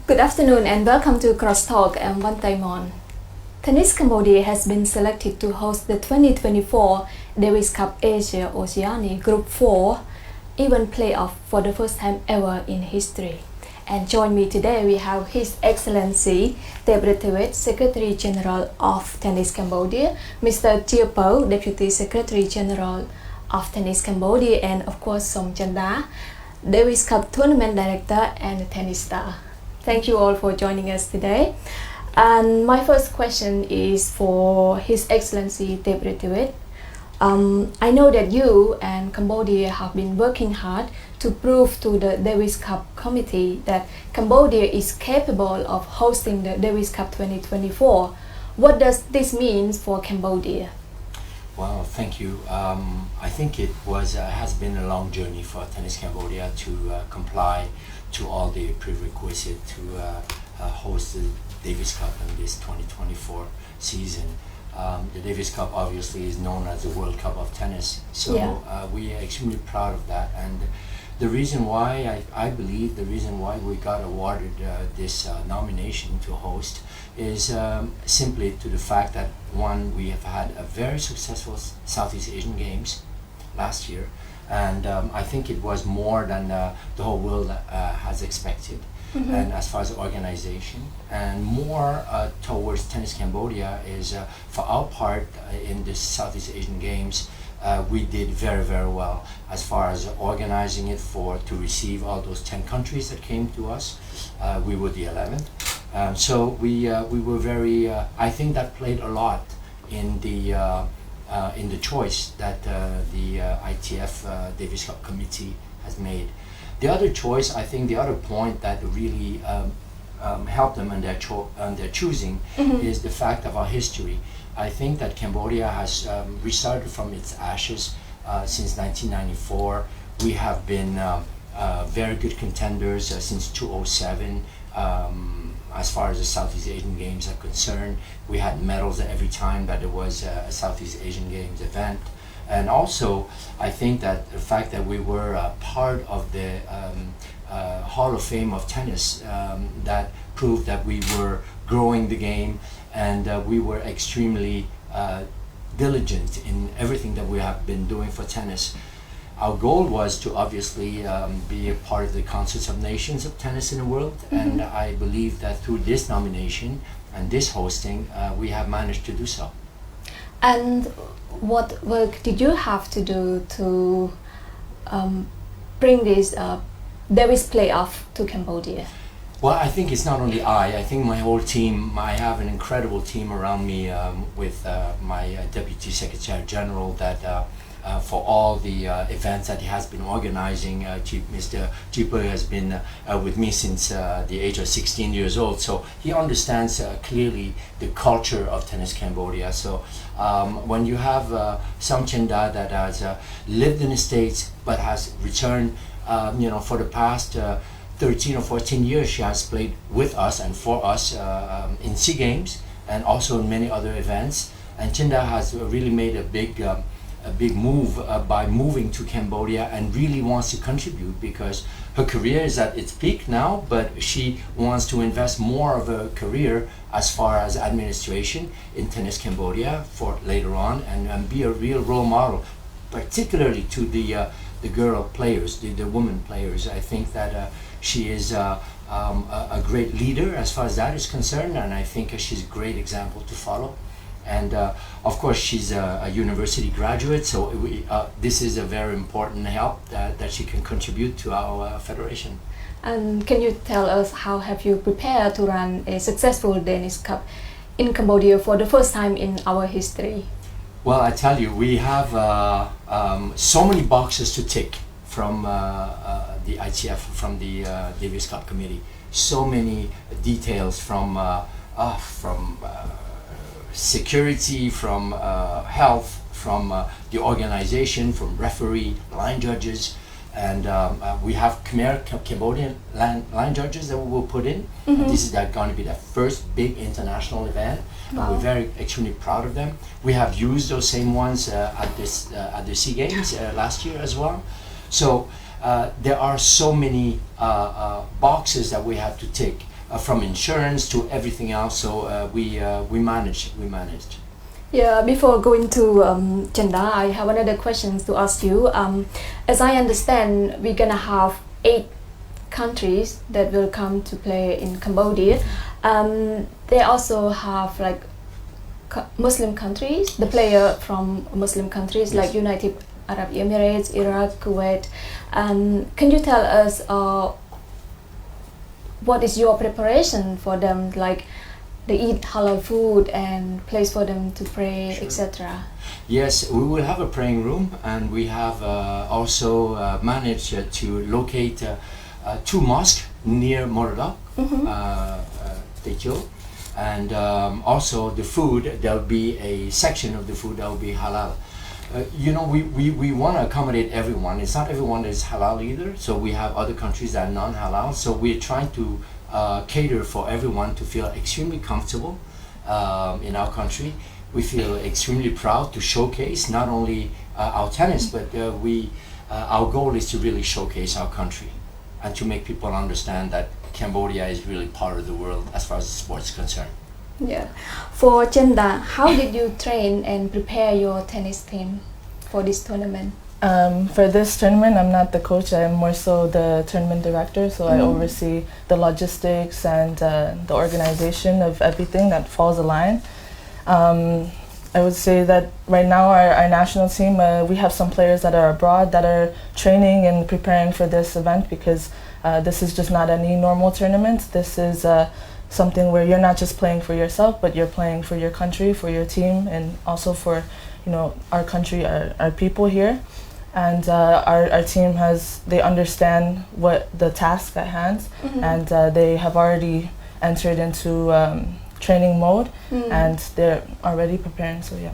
Good afternoon and welcome to Cross Talk. I'm Vanntey Morn. Tennis Cambodia has been selected to host the 2024 Davis Cup Asia Oceania Group 4 event playoff for the first time ever in history. And join me today we have His Excellency H.E.Tep Rithivit, Secretary General of Tennis Cambodia, Mr. Chea Pov, Deputy Secretary General of Tennis Cambodia, and of course Som Chhinda, Davis Cup Tournament Director and tennis star. Thank you all for joining us today. And my first question is for His Excellency H.E.Tep Rithivit. I know that you and Cambodia have been working hard to prove to the Davis Cup committee that Cambodia is capable of hosting the Davis Cup 2024. What does this mean for Cambodia? Well, thank you. I think it has been a long journey for Tennis Cambodia to comply to all the prerequisites to host the Davis Cup in this 2024 season. The Davis Cup obviously is known as the World Cup of Tennis, so we are extremely proud of that. And the reason why I believe the reason why we got awarded this nomination to host is simply to the fact that one, we have had a very successful Southeast Asian Games last year, and I think it was more than the whole world has expected. And as far as organization and more towards Tennis Cambodia is for our part in the Southeast Asian Games, we did very well as far as organizing it to receive all those 10 countries that came to us. We were the 11th, so we were very. I think that played a lot in the choice that the H.E.Tep Davis Cup committee has made. The other choice, I think, the other point that really helped them in their choosing is the fact of our history. I think that Cambodia has restarted from its ashes since 1994. We have been very good contenders since 2007. As far as the Southeast Asian Games are concerned, we had medals every time that there was a Southeast Asian Games event. And also, I think that the fact that we were part of the Hall of Fame of tennis, that proved that we were growing the game, and we were extremely diligent in everything that we have been doing for tennis. Our goal was to obviously be a part of the Concerts of Nations of tennis in the world, and I believe that through this nomination and this hosting, we have managed to do so. And what work did you have to do to bring this Davis playoff to Cambodia? Well, I think it's not only I think my whole team. I have an incredible team around me with my Deputy Secretary General that for all the events that he has been organizing. Mr. Chea Pov has been with me since the age of 16 years old, so he understands clearly the culture of Tennis Cambodia. So when you have Som Chhinda that has lived in the States but has returned, for the past 13 or 14 years, she has played with us and for us in SEA Games and also in many other events. And Chhinda has really made a big move by moving to Cambodia and really wants to contribute because her career is at its peak now, but she wants to invest more of her career as far as administration in Tennis Cambodia for later on and be a real role model, particularly to the girl players, the women players. I think that she is a great leader as far as that is concerned, and I think she's a great example to follow. And of course, she's a university graduate, so this is a very important help that she can contribute to our federation. And can you tell us how have you prepared to run a successful Davis Cup in Cambodia for the first time in our history? Well, I tell you, we have so many boxes to tick from the H.E.Tep, from the Davis Cup committee. So many details from security, from health, from the organization, from referee, line judges, and we have Khmer Cambodian line judges that we will put in. This is going to be the first big international event. We're very extremely proud of them. We have used those same ones at the SEA Games last year as well. So there are so many boxes that we have to tick. from insurance to everything else. So we managed. Yeah, before going to Chhinda, I have another question to ask you. As I understand, we're gonna have 8 countries that will come to play in Cambodia. They also have like Muslim countries, the player from Muslim countries like United Arab Emirates, Iraq, Kuwait. Can you tell us what is your preparation for them? Like they eat halal food and place for them to pray, Sure. etc. Yes, we will have a praying room, and we have also managed to locate 2 mosques near Moradok, Techo, and also the food. There will be a section of the food that will be halal. We want to accommodate everyone. It's not everyone that is halal either. So we have other countries that are non-halal. So we're trying to cater for everyone to feel extremely comfortable in our country. We feel extremely proud to showcase not only our tennis, but our goal is to really showcase our country and to make people understand that Cambodia is really part of the world as far as sports is concerned. Yeah. For Chhinda, how did you train and prepare your tennis team for this tournament? For this tournament, I'm not the coach. I'm more so the tournament director. So I oversee the logistics and the organization of everything that falls aligned. I would say that right now our national team, we have some players that are abroad that are training and preparing for this event, because this is just not any normal tournament. This is something where you're not just playing for yourself, but you're playing for your country, for your team, and also for our country, our people here. And our team they understand what the task at hand, and they have already entered into training mode, and they're already preparing. So yeah.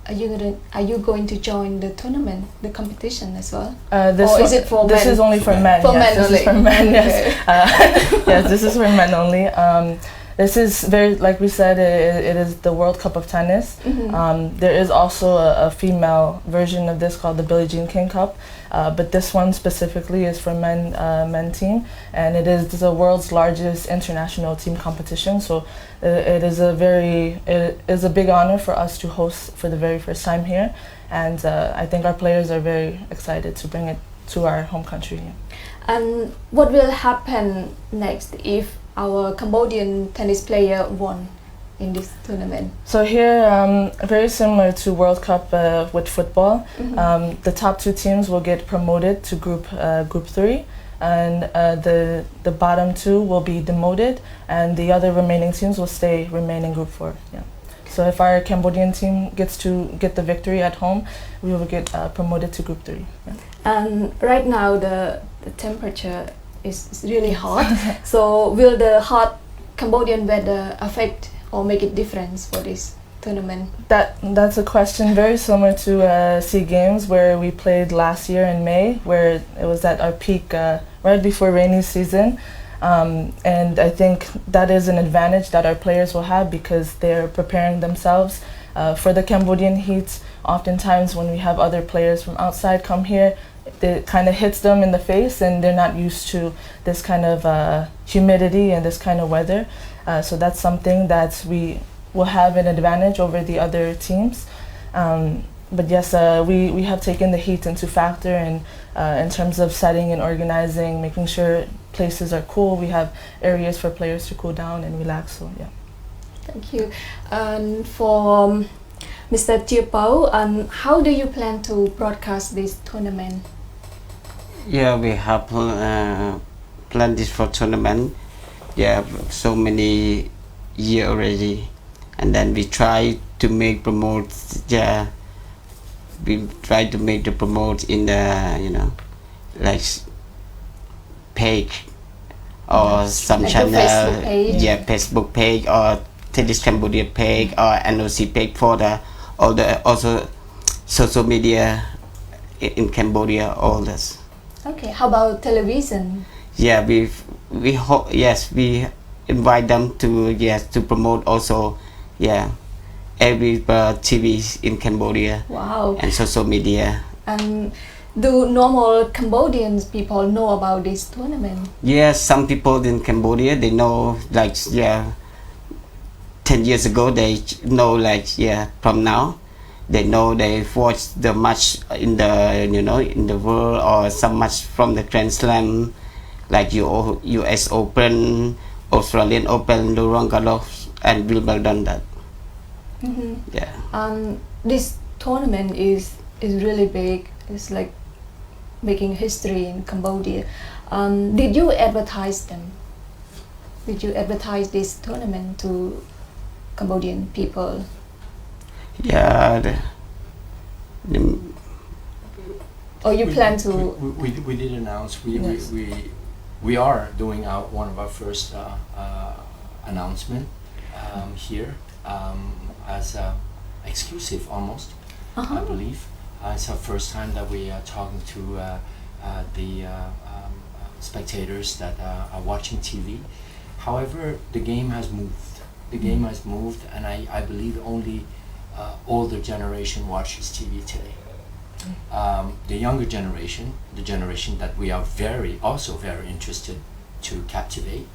Are you going to join the tournament, the competition as well? Or is it for this men? is only for men. For yes, men this only. is for men. Okay. Yes, yes, this is for men only. This is very, like we said, it is the World Cup of Tennis. There is also a female version of this called the Billie Jean King Cup, but this one specifically is for men team, and it is the world's largest international team competition. So it is a big honor for us to host for the very first time here, and I think our players are very excited to bring it to our home country. And what will happen next if our Cambodian tennis player won in this tournament? So here, very similar to World Cup with football, the top 2 teams will get promoted to Group 3, and the bottom 2 will be demoted, and the other remaining teams will remain in Group 4. Yeah. So if our Cambodian team gets to get the victory at home, we will get promoted to Group 3. Yeah. And right now the temperature is really hot. So will the hot Cambodian weather affect or make it different for this tournament? That's a question very similar to SEA Games, where we played last year in May, where it was at our peak right before rainy season. And I think that is an advantage that our players will have, because they're preparing themselves for the Cambodian heat. Oftentimes when we have other players from outside come here, it kind of hits them in the face, and they're not used to this kind of humidity and this kind of weather. So that's something that we will have an advantage over the other teams. But yes, we have taken the heat into factor, and in terms of setting and organizing, making sure places are cool. We have areas for players to cool down and relax. So yeah. Thank you. And for Mr. Chea Pov, how do you plan to broadcast this tournament? Yeah, we have planned this for tournament. Yeah, so many years already, and then we try to promote. Yeah, we try to make the promote in the like page or some like channel. Facebook page. Yeah, Facebook page or Tennis Cambodia page or NOC page for all the also social media in Cambodia, all this. Okay, how about television? Yeah, we invite them to promote also, every TV in Cambodia. Wow. And social media. And Do normal Cambodian people know about this tournament? Yes, some people in Cambodia, they know, like, 10 years ago, they know, like, from now, they know they've watched the match in the, in the world, or some match from the Grand Slam, like US Open, Australian Open, Roland Garros, and Wimbledon. That. This tournament is really big. It's like making history in Cambodia. Did you advertise them? Did you advertise this tournament to Cambodian people? Yeah. Or you plan to? We did announce we are doing one of our first announcement here as exclusive almost. I believe it's our first time that we are talking to the spectators that are watching TV. However, the game has moved. The game has moved, and I believe only older generation watches TV today. The younger generation, the generation that we are also very interested to captivate,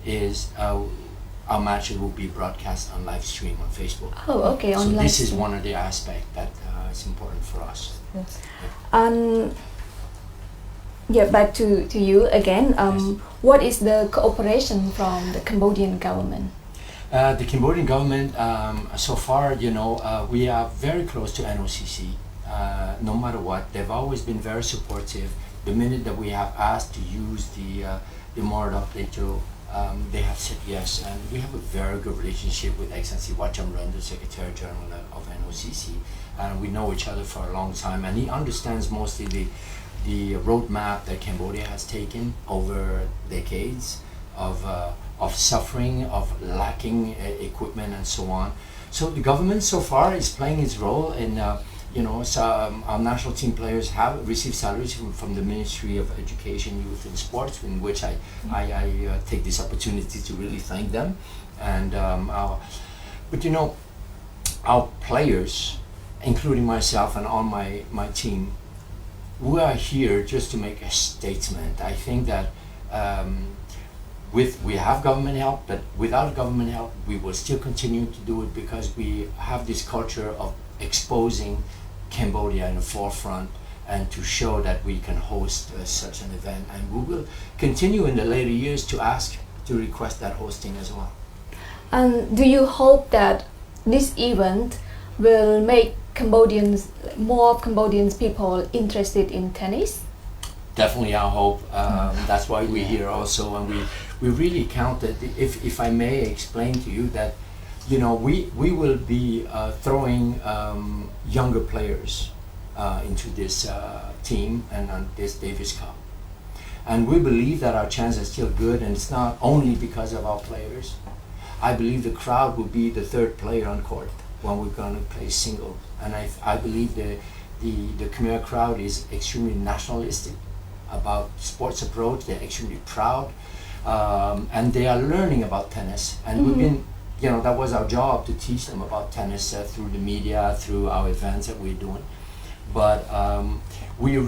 is our matches will be broadcast on live stream on Facebook. Oh, okay. So this is one of the aspects that is important for us. Yes. Back to you again. What is the cooperation from the Cambodian government? The Cambodian government, so far, we are very close to NOCC. No matter what, they've always been very supportive. The minute that we have asked to use the Morn Vanntey, they have said yes, and we have a very good relationship with Excellency Wacham Run, the Secretary General of NOCC, and we know each other for a long time, and he understands mostly the roadmap that Cambodia has taken over decades of suffering, of lacking equipment, and so on. So the government so far is playing its role in, our national team players have received salaries from the Ministry of Education, Youth and Sports, in which I take this opportunity to really thank them. And but our players, including myself and all my team, we are here just to make a statement. I think that we have government help, but without government help, we will still continue to do it, because we have this culture of exposing Cambodia in the forefront and to show that we can host such an event. And we will continue in the later years to request that hosting as well. And do you hope that this event will make more Cambodian people interested in tennis? Definitely our hope. That's why we're here also, and we really counted, if I may explain to you that, we will be throwing younger players into this team and on this Davis Cup. And we believe that our chances are still good, and it's not only because of our players. I believe the crowd will be the third player on court when we're going to play singles. And I believe the Khmer crowd is extremely nationalistic about sports approach. They're extremely proud, and they are learning about tennis. And we've been, that was our job, to teach them about tennis through the media, through our events that we're doing. But we are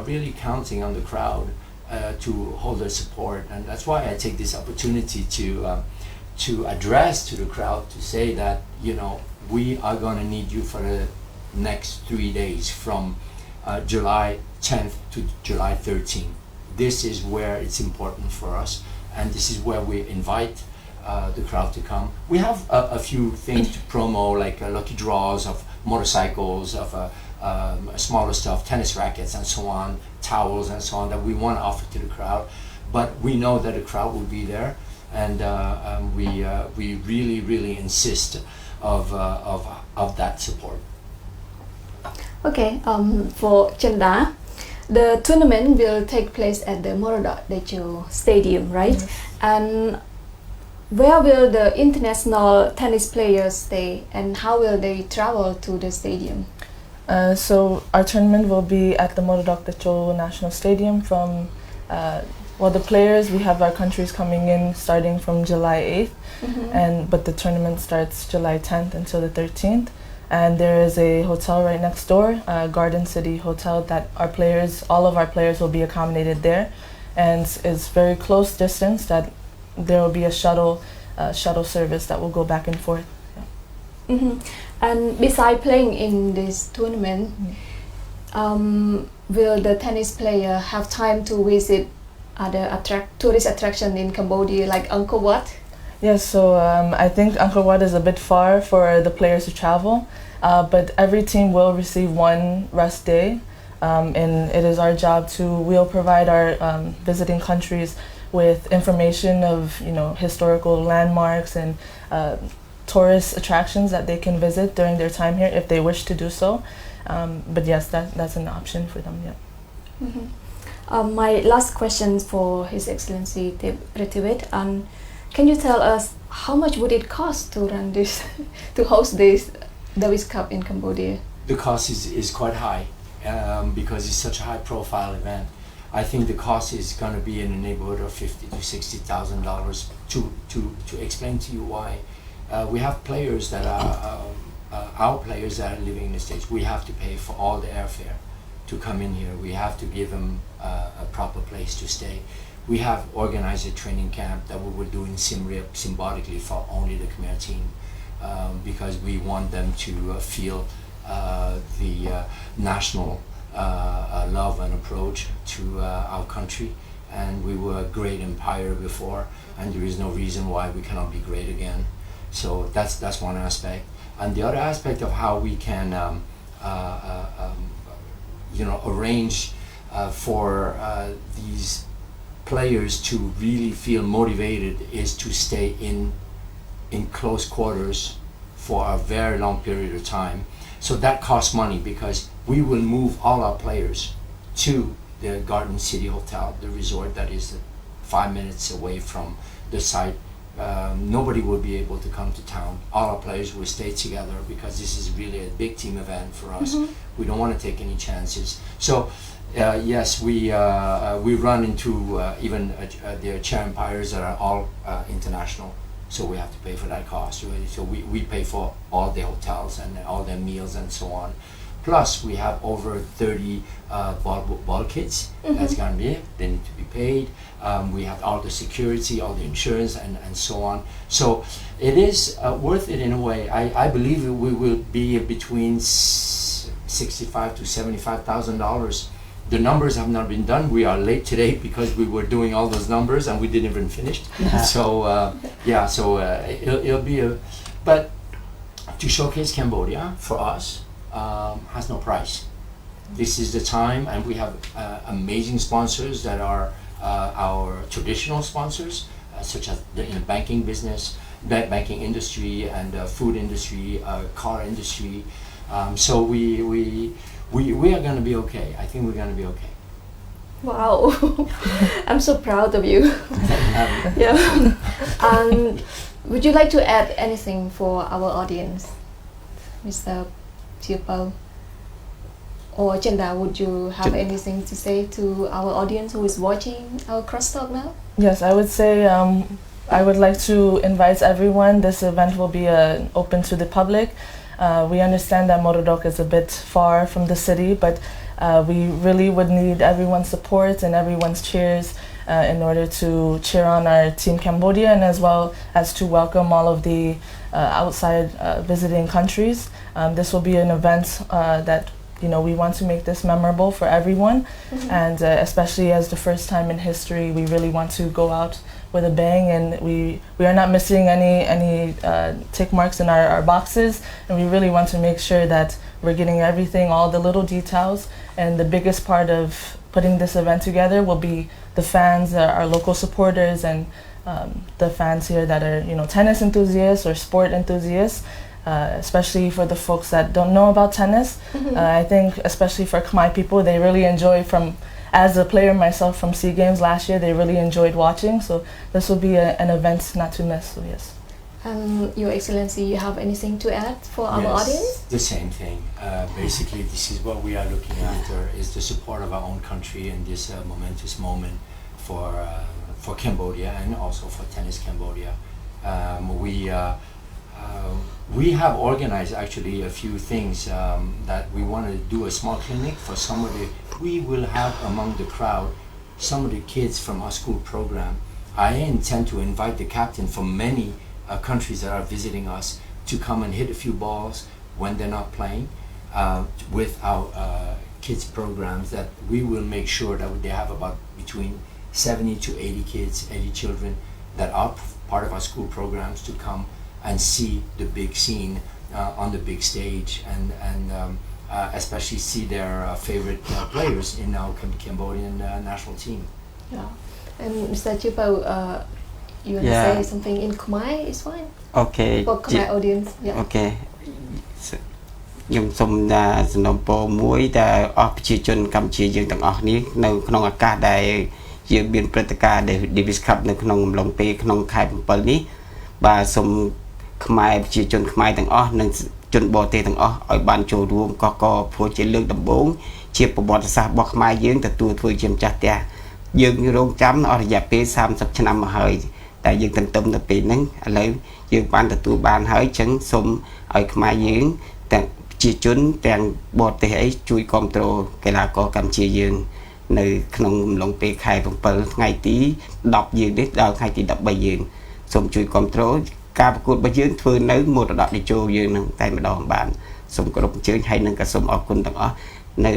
really counting on the crowd to hold their support, and that's why I take this opportunity to address to the crowd, to say that we are going to need you for the next 3 days, from July 10th to July 13th. This is where it's important for us, and this is where we invite the crowd to come. We have a few things to promo, like lucky draws of motorcycles, of smaller stuff, tennis rackets and so on, towels and so on, that we want to offer to the crowd. But we know that the crowd will be there, and we really insist of that support. Okay, for Chhinda, the tournament will take place at the Morn Vanntey Stadium, right? Yes. And where will the international tennis players stay, and how will they travel to the stadium? So our tournament will be at the Morn Vanntey National Stadium from, the players, we have our countries coming in starting from July 8th, but the tournament starts July 10th until the 13th. And there is a hotel right next door, Garden City Hotel, that all of our players will be accommodated there. And it's very close distance that there will be a shuttle service that will go back and forth. And besides playing in this tournament, will the tennis player have time to visit other tourist attractions in Cambodia, like Angkor Wat? Yes, so I think Angkor Wat is a bit far for the players to travel, but every team will receive one rest day, and it is our job we'll provide our visiting countries with information of historical landmarks and tourist attractions that they can visit during their time here if they wish to do so. But yes, that's an option for them. Yeah. My last question for His Excellency H.E.Tep Rithivit, can you tell us how much would it cost to run this, to host this Davis Cup in Cambodia? The cost is quite high because it's such a high-profile event. I think the cost is going to be in the neighborhood of $50,000 to $60,000. To explain to you why, we have players that are our players that are living in the States. We have to pay for all the airfare to come in here. We have to give them a proper place to stay. We have organized a training camp that we will do in Siem Reap symbolically for only the Khmer team because we want them to feel the national love and approach to our country. And we were a great empire before, and there is no reason why we cannot be great again. So that's one aspect. And the other aspect of how we can arrange for these players to really feel motivated is to stay in close quarters for a very long period of time. So that costs money because we will move all our players to the Garden City Hotel, the resort that is 5 minutes away from the site. Nobody will be able to come to town. All our players will stay together because this is really a big team event for us. We don't want to take any chances. So yes, we run into even the Chea empires that are all international. So we have to pay for that cost. So we pay for all the hotels and all their meals and so on. Plus we have over 30 ball kids that's going to be, they need to be paid. We have all the security, all the insurance and so on. So it is worth it in a way. I believe we will be between $65,000 to $75,000. The numbers have not been done. We are late today because we were doing all those numbers and we didn't even finish. So it'll be but to showcase Cambodia for us has no price. This is the time, and we have amazing sponsors that are our traditional sponsors, such as in the banking business, banking industry, and food industry, car industry. So we are going to be okay. I think we're going to be okay. Wow, I'm so proud of you. Yeah. Would you like to add anything for our audience, Mr. Chea Pov? Or Chhinda, would you have anything to say to our audience who is watching our crosstalk now? Yes, I would say I would like to invite everyone. This event will be open to the public. We understand that Morodok is a bit far from the city, but we really would need everyone's support and everyone's cheers in order to cheer on our Team Cambodia and as well as to welcome all of the outside visiting countries. This will be an event that we want to make this memorable for everyone, and especially as the first time in history, we really want to go out with a bang, and we are not missing any tick marks in our boxes, and we really want to make sure that we're getting everything, all the little details, and the biggest part of putting this event together will be the fans, our local supporters, and the fans here that are tennis enthusiasts or sport enthusiasts. Especially for the folks that don't know about tennis. I think especially for Khmer people, they really enjoy as a player myself from SEA Games last year, they really enjoyed watching. So this will be an event not to miss, so yes. Your Excellency, you have anything to add for our audience? The same thing. Basically, this is what we are looking after, is the support of our own country in this momentous moment for Cambodia and also for Tennis Cambodia. we have organized actually a few things that we want to do a small clinic for some of the, we will have among the crowd some of the kids from our school program. I intend to invite the captain from many countries that are visiting us to come and hit a few balls when they're not playing with our kids programs, that we will make sure that they have about between 70 to 80 kids, 80 children that are part of our school programs to come and see the big scene on the big stage, and especially see their favorite players in our Cambodian national team. Yeah. And Mr. Chea Pov, you want to say something in Khmer is fine. Okay. For Khmer audience. Yeah. Okay. ខ្ញុំសូមសំណូមពរមួយដែលអស់ប្រជាជនកម្ពុជាយើងទាំងអស់នេះនៅក្នុងឱកាសដែលយើងមានព្រឹត្តិការណ៍ Davis Cup នៅក្នុងអំឡុងពេលក្នុងខែ7នេះបាទសូមខ្មែរប្រជាជនខ្មែរទាំងអស់និងជនបរទេសទាំងអស់ឲ្យបានចូលរួមកកព្រោះជាលើកដំបូងជាប្រវត្តិសាស្ត្ររបស់ខ្មែរយើងទទួលធ្វើជាម្ចាស់ផ្ទះយើងរងចាំអស់រយៈពេល30ឆ្នាំមកហើយតែយើងទន្ទឹមទៅពេលហ្នឹងឥឡូវយើងបានទទួលបានហើយអញ្ចឹងសូមឲ្យខ្មែរយើងទាំងជាជនទាំងបរទេសអីជួយគ្រប់គ្រងកីឡាករកម្ពុជាយើងនៅក្នុងអំឡុងពេលខែ7ថ្ងៃទី10យើងនេះដល់ថ្ងៃទី13យើងសូមជួយគ្រប់គ្រងការប្រកួតរបស់យើងធ្វើនៅមរតកតេជោយើងនឹងតែម្ដងបានសូមគោរពអញ្ជើញហើយនឹងក៏សូមអរគុណទាំងអស់នៅ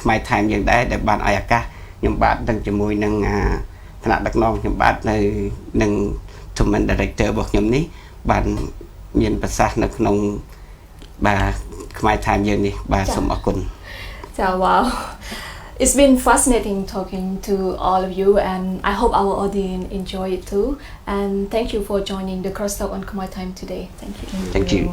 ខ្មែរថែមយើងដែរដែលបានឲ្យឱកាសខ្ញុំបាទទាំងជាមួយនឹងថ្នាក់ដឹកនាំខ្ញុំបាទនៅនឹង Tournament Director របស់ខ្ញុំនេះបានមានប្រសាសន៍នៅក្នុងបាទខ្មែរថែមយើងនេះបាទសូមអរគុណ Wow. It's been fascinating talking to all of you, and I hope our audience enjoy it too. And thank you for joining the Cross Talk on Khmer Time today. Thank you. Thank you.